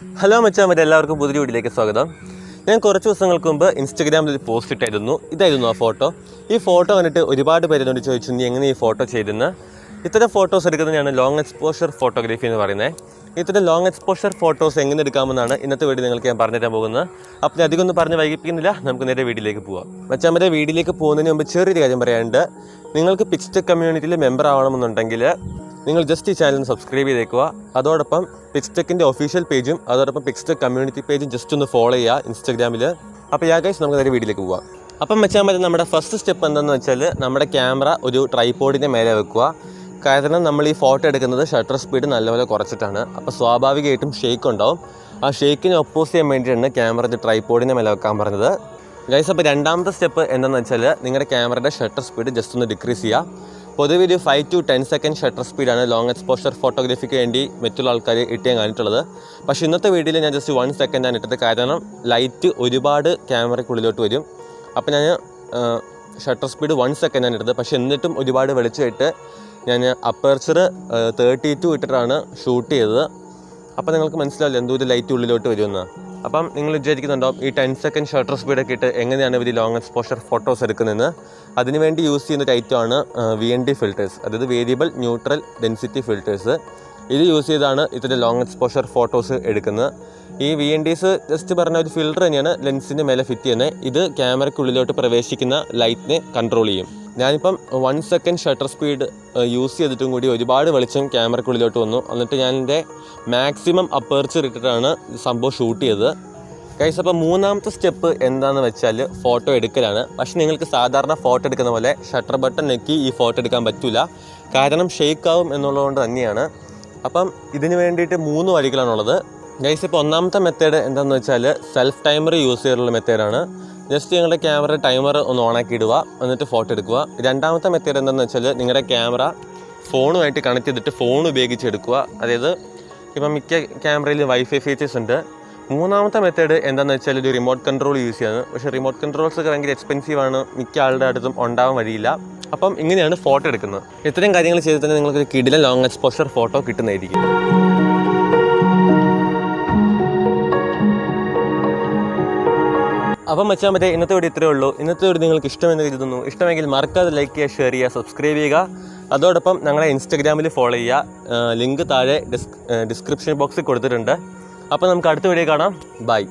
Hello മച്ചാൻ, എല്ലാവർക്കും പുതിയ വീഡിയോയിലേക്ക് സ്വാഗതം. ഞാൻ കുറച്ച് ദിവസങ്ങൾക്ക് മുമ്പ് ഇൻസ്റ്റഗ്രാമിൽ ഒരു പോസ്റ്റ് ഇട്ടായിരുന്നു. ഇതായിരുന്നു ആ ഫോട്ടോ. ഈ ഫോട്ടോ കണ്ടിട്ട് ഒരുപാട് പേര് എന്നോട് ചോദിച്ചു, നീ എങ്ങനെ ഈ ഫോട്ടോ ചെയ്തെന്ന്. ഇത്തരം ഫോട്ടോസ് എടുക്കുന്നതാണ് ലോങ് എക്സ്പോഷർ ഫോട്ടോഗ്രാഫി എന്ന് പറയുന്നത്. ഇത്തരം ലോങ് എക്സ്പോഷർ ഫോട്ടോസ് എങ്ങനെ എടുക്കാമെന്നാണ് ഇന്നത്തെ വീഡിയോ നിങ്ങൾക്ക് ഞാൻ പറഞ്ഞുതരാൻ പോകുന്നത്. അപ്പോൾ ഞാൻ അധികം ഒന്നും പറഞ്ഞ് വൈകിപ്പിക്കുന്നില്ല, നമുക്ക് നേരെ വീഡിയോയിലേക്ക് പോവാം. മച്ചാൻ, വീഡിയോയിലേക്ക് പോകുന്നതിന് മുമ്പ് ചെറിയൊരു കാര്യം പറയാനുണ്ട്. നിങ്ങൾക്ക് പിക്സ്റ്റെക് കമ്മ്യൂണിറ്റിയിൽ മെമ്പർ ആവണമെന്നുണ്ടെങ്കിൽ നിങ്ങൾ ജസ്റ്റ് ഈ ചാനൽ സബ്സ്ക്രൈബ് ചെയ്തേക്കുക. അതോടൊപ്പം പിക്സ്റ്റെക്കിൻ്റെ ഒഫീഷ്യൽ പേജും അതോടൊപ്പം പിക്സ്റ്റെക് കമ്മ്യൂണിറ്റി പേജും ജസ്റ്റ് ഒന്ന് ഫോളോ ചെയ്യുക ഇൻസ്റ്റാഗ്രാമിൽ. അപ്പോൾ ഗൈസ്, നമുക്ക് നേരെ വീഡിയോയിലേക്ക് പോവാം. അപ്പം മച്ചാൻ, നമ്മുടെ ഫസ്റ്റ് സ്റ്റെപ്പ് എന്താണെന്ന് വെച്ചാൽ നമ്മുടെ ക്യാമറ ഒരു ട്രൈപോഡിൻ്റെ മേലെ വെക്കുക. കാരണം നമ്മൾ ഈ ഫോട്ടോ എടുക്കുന്നത് ഷട്ടർ സ്പീഡ് നല്ലപോലെ കുറച്ചിട്ടാണ്. അപ്പോൾ സ്വാഭാവികമായിട്ടും ഷേക്ക് ഉണ്ടാവും. ആ ഷേക്കിനെ ഒപ്പോസ് ചെയ്യാൻ വേണ്ടിയിട്ടാണ് ക്യാമറ ട്രൈപോഡിൻ്റെ മേലെ വെക്കാൻ പറഞ്ഞത്. ഗൈസ്, അപ്പോൾ രണ്ടാമത്തെ സ്റ്റെപ്പ് എന്താണെന്ന് വെച്ചാൽ നിങ്ങളുടെ ക്യാമറയുടെ ഷട്ടർ സ്പീഡ് ജസ്റ്റ് ഒന്ന് ഡിക്രീസ് ചെയ്യുക. പൊതുവെ ഒരു 5 to 10 സെക്കൻഡ് ഷട്ടർ സ്പീഡാണ് ലോങ് എക്സ്പോഷർ ഫോട്ടോഗ്രാഫിക്ക് വേണ്ടി മറ്റുള്ള ആൾക്കാർ ഇട്ടാൻ കാണിട്ടുള്ളത്. പക്ഷേ ഇന്നത്തെ വീഡിയോയിൽ ഞാൻ ജസ്റ്റ് 1 സെക്കൻഡാണ് ഇട്ടത്. കാരണം ലൈറ്റ് ഒരുപാട് ക്യാമറയ്ക്കുള്ളിലോട്ട് വരും. അപ്പോൾ ഞാൻ ഷട്ടർ സ്പീഡ് 1 സെക്കൻഡാണ് ഇട്ടത്. പക്ഷേ എന്നിട്ടും ഒരുപാട് വെളിച്ചമായിട്ട് ഞാൻ അപ്പർച്ചർ 32 ഇട്ടിട്ടാണ് ഷൂട്ട് ചെയ്തത്. അപ്പോൾ നിങ്ങൾക്ക് മനസ്സിലാവില്ല എന്തോ ലൈറ്റ് ഉള്ളിലോട്ട് വരുമെന്ന്. അപ്പം നിങ്ങൾ വിചാരിക്കുന്നുണ്ടാവും ഈ 10 സെക്കൻഡ് ഷട്ടർ സ്പീഡൊക്കെ ഇട്ട് എങ്ങനെയാണ് ഇവർ ലോങ് എക്സ്പോഷർ ഫോട്ടോസ് എടുക്കുന്നതെന്ന്. അതിനുവേണ്ടി യൂസ് ചെയ്യുന്ന ഒരു ഐറ്റമാണ് VND ഫിൽറ്റേഴ്സ്, അതായത് വേരിയബിൾ ന്യൂട്രൽ ഡെൻസിറ്റി ഫിൽറ്റേഴ്സ്. ഇത് യൂസ് ചെയ്താണ് ഇതിൻ്റെ ലോങ് എക്സ്പോഷർ ഫോട്ടോസ് എടുക്കുന്നത്. ഈ VNDs ജസ്റ്റ് പറഞ്ഞ ഒരു ഫിൽറ്റർ തന്നെയാണ് ലെൻസിൻ്റെ മേലെ ഫിറ്റ് ചെയ്യുന്നത്. ഇത് ക്യാമറയ്ക്കുള്ളിലോട്ട് പ്രവേശിക്കുന്ന ലൈറ്റിനെ കൺട്രോൾ ചെയ്യും. ഞാനിപ്പം 1 സെക്കൻഡ് ഷട്ടർ സ്പീഡ് യൂസ് ചെയ്തിട്ടും കൂടി ഒരുപാട് വെളിച്ചം ക്യാമറയ്ക്കുള്ളിലോട്ട് വന്നു. എന്നിട്ട് ഞാൻ എൻ്റെ മാക്സിമം അപ്പർച്ചർ ഇട്ടിട്ടാണ് സംഭവം ഷൂട്ട് ചെയ്തത്. ഗൈസ്, അപ്പോൾ മൂന്നാമത്തെ സ്റ്റെപ്പ് എന്താണെന്ന് വെച്ചാൽ ഫോട്ടോ എടുക്കലാണ്. പക്ഷേ നിങ്ങൾക്ക് സാധാരണ ഫോട്ടോ എടുക്കുന്ന പോലെ ഷട്ടർ ബട്ടൺ ഞെക്കി ഈ ഫോട്ടോ എടുക്കാൻ പറ്റില്ല. കാരണം ഷേക്ക് ആവും എന്നുള്ളതുകൊണ്ട് തന്നെയാണ്. അപ്പം ഇതിന് വേണ്ടിയിട്ട് 3 വഴികളാണുള്ളത്. ഗൈസ്, ഇപ്പോൾ ഒന്നാമത്തെ മെത്തേഡ് എന്താണെന്ന് വെച്ചാൽ സെൽഫ് ടൈമർ യൂസ് ചെയ്യാനുള്ള മെത്തേഡാണ്. ജസ്റ്റ് നിങ്ങളുടെ ക്യാമറ ടൈമർ ഒന്ന് ഓണാക്കി ഇടുക, എന്നിട്ട് ഫോട്ടോ എടുക്കുക. രണ്ടാമത്തെ മെത്തേഡ് എന്താണെന്ന് വെച്ചാൽ നിങ്ങളുടെ ക്യാമറ ഫോണുമായിട്ട് കണക്ട് ചെയ്തിട്ട് ഫോൺ ഉപയോഗിച്ച് എടുക്കുക. അതായത് ഇപ്പം മിക്ക ക്യാമറയിൽ വൈഫൈ ഫീച്ചേഴ്സ് ഉണ്ട്. മൂന്നാമത്തെ മെത്തേഡ് എന്താണെന്ന് വെച്ചാൽ ഒരു റിമോട്ട് കൺട്രോൾ യൂസ് ചെയ്യുന്നത്. പക്ഷേ റിമോട്ട് കൺട്രോൾസ് ഒക്കെ ഭയങ്കര എക്സ്പെൻസീവാണ്, മിക്ക ആളുടെ അടുത്തും ഉണ്ടാവാൻ വഴിയില്ല. അപ്പം ഇങ്ങനെയാണ് ഫോട്ടോ എടുക്കുന്നത്. ഇത്രയും കാര്യങ്ങൾ ചെയ്ത് തന്നെ നിങ്ങൾക്ക് കിടിലൻ ലോങ് എക്സ്പോഷർ ഫോട്ടോ കിട്ടുന്നതായിരിക്കും. അപ്പം മച്ചാൻ, ഇന്നത്തെ വീഡിയോ ഇത്രയേ ഉള്ളൂ. ഇന്നത്തെ വീഡിയോ നിങ്ങൾക്ക് ഇഷ്ടമെന്ന് കരുതുന്നു. ഇഷ്ടമെങ്കിൽ മറക്കാതെ ലൈക്ക് ചെയ്യുക, ഷെയർ ചെയ്യുക, സബ്സ്ക്രൈബ് ചെയ്യുക. അതോടൊപ്പം ഞങ്ങളെ ഇൻസ്റ്റാഗ്രാമിൽ ഫോളോ ചെയ്യുക. ലിങ്ക് താഴെ ഡിസ്ക്രിപ്ഷൻ ബോക്സിൽ കൊടുത്തിട്ടുണ്ട്. അപ്പോൾ നമുക്ക് അടുത്ത വീഡിയോ കാണാം. ബൈ.